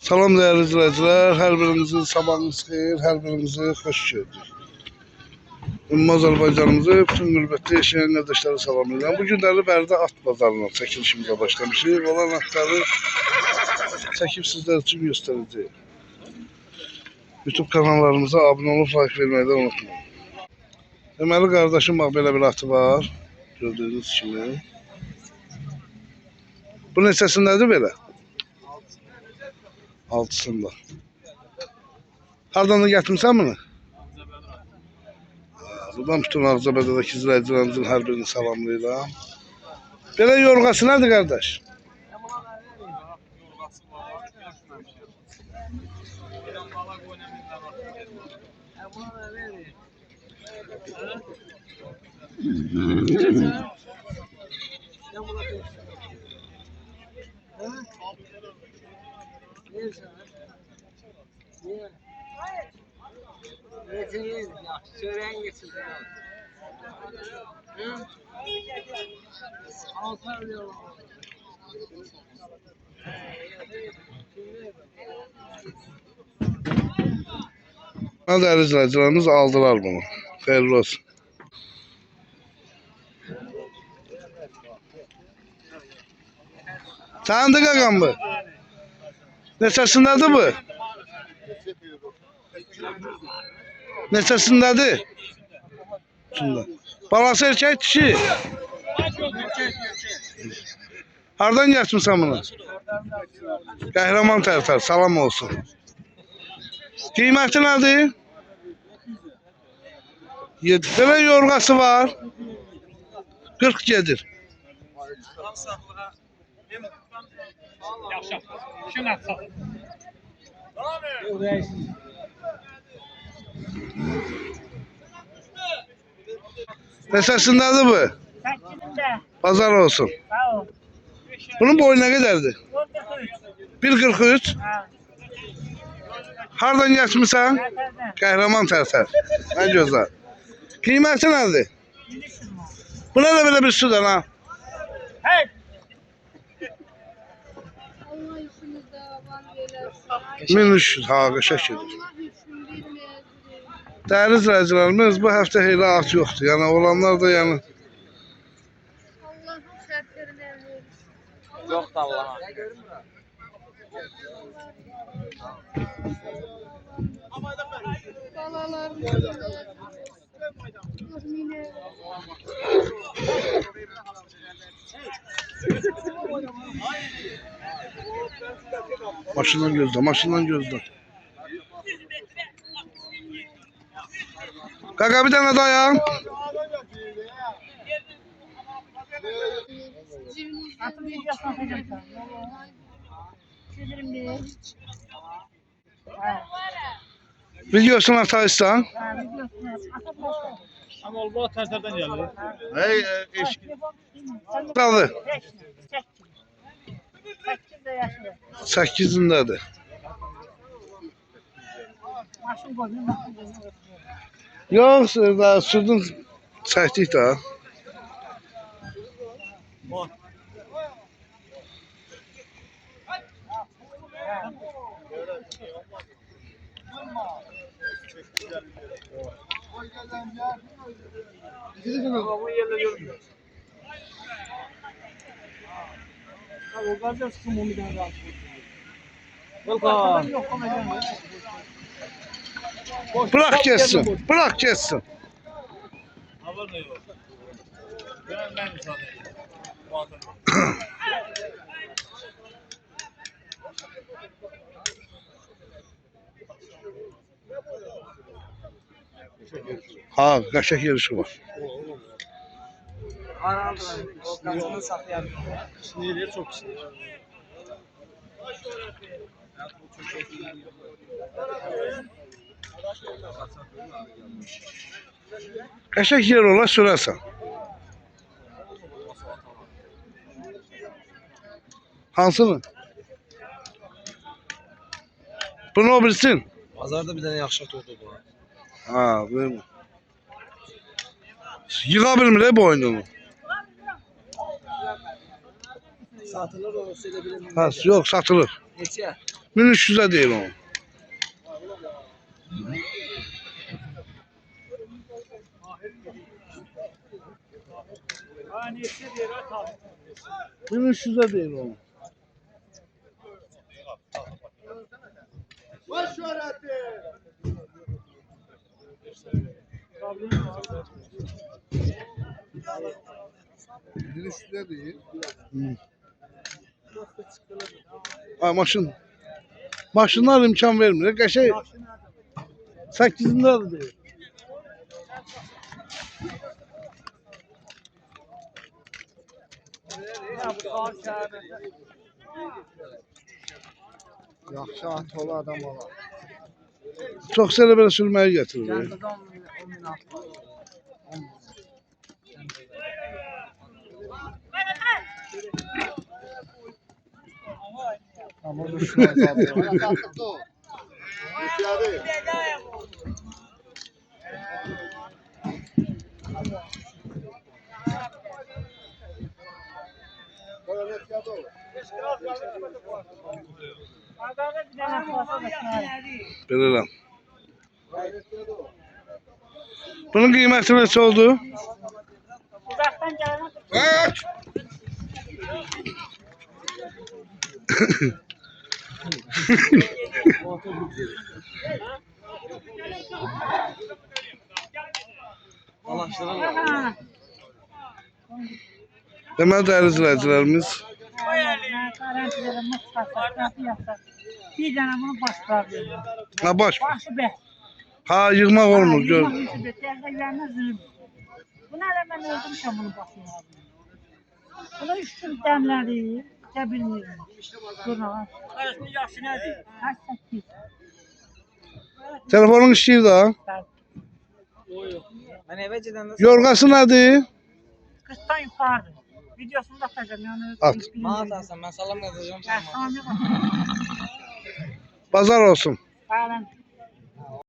Salam değerli izleyiciler, her birinizin sabahınız xeyir, her birinizi hoş gördük. Ümumi Azərbaycanımızı bütün qürbətdə yaşayan qardaşları salamlayıram. Bu günləri Bərdə at bazarına çəkilişimizə başlamışıq. Olan atları çəkib sizlər üçün göstərəcəyik. YouTube kanallarımıza abunə olub like verməyi də unutmayın. Deməli qardaşım bax belə bir atı var. Gördüyünüz kimi. Bu neçəsindədir belə? Altısında. Hardan da gətirmisən bunu? Buradan bütün Ağzabədədəki izləyicilərimizin hər birini salamlayıram. Belə yorğası nədir qardaş? Değerli izleyicilerimiz aldılar bunu. Hayırlı olsun. Tanıdık ağam bu. Neçəsindedir bu? Neçəsindedir? Balası erkek dişi. Hardan geçmişsən bunu? Qəhrəman Tərtər, salam olsun. Qiyməti nədir? Belə yorğası var. 40 gedir. Neçəsindedir bu? Pazar olsun. Bunun boyu ne kadardı? 1.43. Hardan geçmişsən? Qəhrəman Tərtər. Ne güzel. Kıyməti nədir? Bu ne de böyle bir sudan ha? 1300 haqa şəkildir. Değerli izləyicilərimiz, bu hafta elə at yoxdur. Yəni olanlar da yəni Yok da Allah'a. maşından gözlə, maşından gözlə. Qaqa bir dənə dayan. Videosunu ataysan. Ama olma Tərtərdən gəlir. Hey, qaldı. 8'indedir. Yok, daha sürdün çəkdik daha. Bırak geçsin, bırak geçsin. Ha, kaşak yarışı var. Volkansını saklayalım. Sinirleri çok sinir. Kaşak yer ola sürersen. Hansı mı? Bunu o bilsin. Pazarda bir tane yaxşı at oldu bu. Ha, böyle mi? Yığa bilmir boynunu. Satılır o söyleyebilir miyim? Ha, yok satılır. Neçə? 1300'e değil onu. Haniyesi bir atal. 1300'e değil onu. Bir üstüne değil. Ha maşın. Maşınlar imkan vermiyor. Qəşəng 8'ində de değil. Yaxşı atolu adam olar. Çox sənə belə sürməyi gətirir. Gəldədə 10 min atlar. 10 min. Ama düşmez abi. Sattık da o. İçeri. Belə lan. Bunun qiyməti neçə oldu? Uzaktan gelene Kaç? Dolaştırırlar. Deməli dəyərli izləyicilərimiz Garantilerim mutlaka yapar. Bir tane bunu başlar. ha baş. Başı be. Ha yığmaq olmur gör. Bunu hele ben öldürmüşüm bunu başına. Bunu üç gün demleri. De bilmiyorum. Durma. Karışmış yaşı nedir? Kaç sekiz. Telefonun işləyir da. Ben eve gidende Yorğası nədir? Kıstan yukarıdı. Videosunu da atacağım yani. At. bana atarsan ben salam yazacağım. Ya sana ne bak. Bazar olsun. Sağ olun.